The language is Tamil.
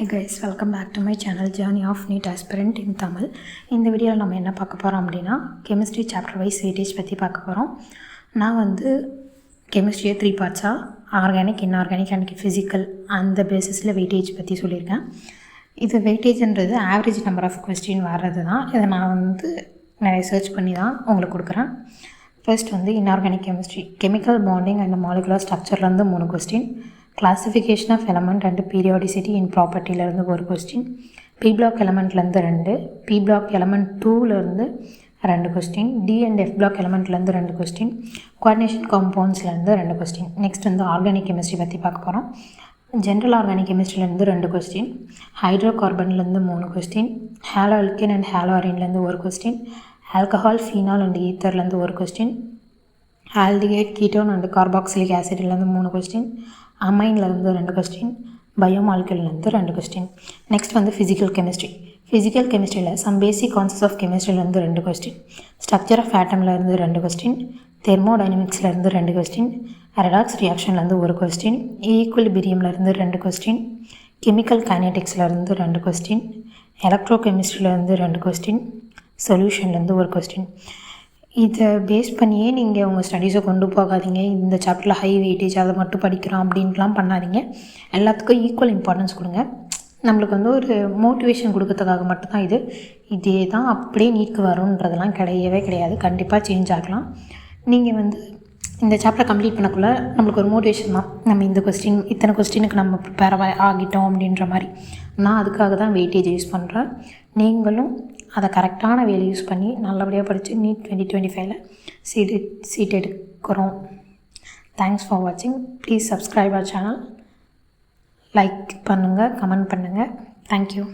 Hey guys, welcome back to my channel Journey of NEET Aspirant in Tamil. இந்த வீடியோவில் நம்ம என்ன பார்க்க போகிறோம் அப்படின்னா கெமிஸ்ட்ரி சாப்டர் வைஸ் வெயிட்டேஜ் பற்றி பார்க்க போகிறோம். நான் வந்து கெமிஸ்ட்ரியை 3 பார்ட்ஸாக ஆர்கானிக், இன்ஆர்கானிக் அண்ட் ஃபிசிக்கல் அந்த பேசிஸில் வெயிட்டேஜ் பற்றி சொல்லியிருக்கேன். இது வெயிட்டேஜ்ன்றது ஆவரேஜ் நம்பர் ஆஃப் கொஸ்டின் வர்றது தான். இதை நான் வந்து நிறைய சர்ச் பண்ணி தான் உங்களுக்கு கொடுக்குறேன். ஃபர்ஸ்ட் வந்து inorganic chemistry, chemical bonding and molecular ஸ்ட்ரக்சர்லேருந்து 3 question, classification of element and periodicity in ப்ராப்பர்ட்டிலேருந்து 1 கொஸ்டின், பி பிளாக் எலமெண்ட்லேருந்து 2, பி பிளாக் எலமெண்ட் 2லேருந்து 2 question, d and f block எலமெண்ட்லேருந்து 2 கொஸ்டின், கோஆர்டினேஷன் காம்பவுண்ட்ஸ்லேருந்து 2 கொஸ்டின். நெக்ஸ்ட் வந்து ஆர்கானிக் கெமிஸ்ட்ரி பற்றி பார்க்க போகிறோம். ஜென்ரல் ஆர்கானிக் கெமிஸ்ட்ரிலேருந்து 2 கொஸ்டின், ஹைட்ரோ கார்பன்லேருந்து 3 கொஸ்டின், ஹேலோ அல்கேன் அண்ட் ஹேலோ அரின்லேருந்து 1 question, alcohol, phenol and ஈத்தர்லேருந்து 1 question, aldehyde, ketone and carboxylic ஆசிட்லேருந்து 3 கொஸ்டின், அமைன்லேருந்து 2 கொஸ்டின், பயோமாலிகுலேருந்து 2 கொஸ்டின். நெக்ஸ்ட் வந்து ஃபிசிக்கல் கெமிஸ்ட்ரி. ஃபிசிக்கல் கெமிஸ்ட்ரியில் சம் பேசிக் கான்செப்ட்ஸ் ஆஃப் கெமிஸ்ட்ரிலேருந்து 2 கொஸ்டின், ஸ்ட்ரக்சர் ஆஃப் ஆட்டம்லேருந்து 2 கொஸ்டின், தெர்மோடைனமிக்ஸ்லேருந்து 2 கொஸ்டின், ரெடாக்ஸ் ரியாக்ஷன்லேருந்து 1 கொஸ்டின், ஈக்குலிபிரியம்லேருந்து 2 கொஸ்டின், கெமிக்கல் கைனடிக்ஸ்லேருந்து 2 கொஸ்டின், எலக்ட்ரோ கெமிஸ்ட்ரிலேருந்து 2 கொஸ்டின், சொல்யூஷன்லேருந்து 1 கொஸ்டின். இதை பேஸ் பண்ணியே நீங்கள் உங்கள் ஸ்டடீஸை கொண்டு போகாதீங்க. இந்த சாப்டரில் ஹை வெயிட்டேஜ் அதை மட்டும் படிக்கிறோம் அப்படின்ட்டுலாம் பண்ணாதீங்க. எல்லாத்துக்கும் ஈக்குவல் இம்பார்ட்டன்ஸ் கொடுங்க. நம்மளுக்கு வந்து ஒரு மோட்டிவேஷன் கொடுக்கறதுக்காக மட்டும்தான் இது. இதே தான் அப்படியே நீட்க்கு வரும்ன்றதெல்லாம் கிடையவே கிடையாது. கண்டிப்பாக சேஞ்ச் ஆகலாம். நீங்கள் வந்து இந்த சாப்டரை கம்ப்ளீட் பண்ணக்குள்ளே நம்மளுக்கு ஒரு மோட்டிவேஷன் தான். நம்ம இந்த கொஸ்டின் இத்தனை கொஸ்டினுக்கு நம்ம ப்ரிப்பேர் ஆகிட்டோம் அப்படின்ற மாதிரி. நான் அதுக்காக தான் வெயிட்டேஜ் யூஸ் பண்ணுறேன். நீங்களும் அதை கரெக்டான வேலை யூஸ் பண்ணி நல்லபடியாக படித்து நீட் 2025ல் சீட் எடுக்கிறோம். தேங்க்ஸ் ஃபார் வாட்சிங். Please subscribe our channel. Like பண்ணுங்கள், கமெண்ட் பண்ணுங்கள். தேங்க்யூ.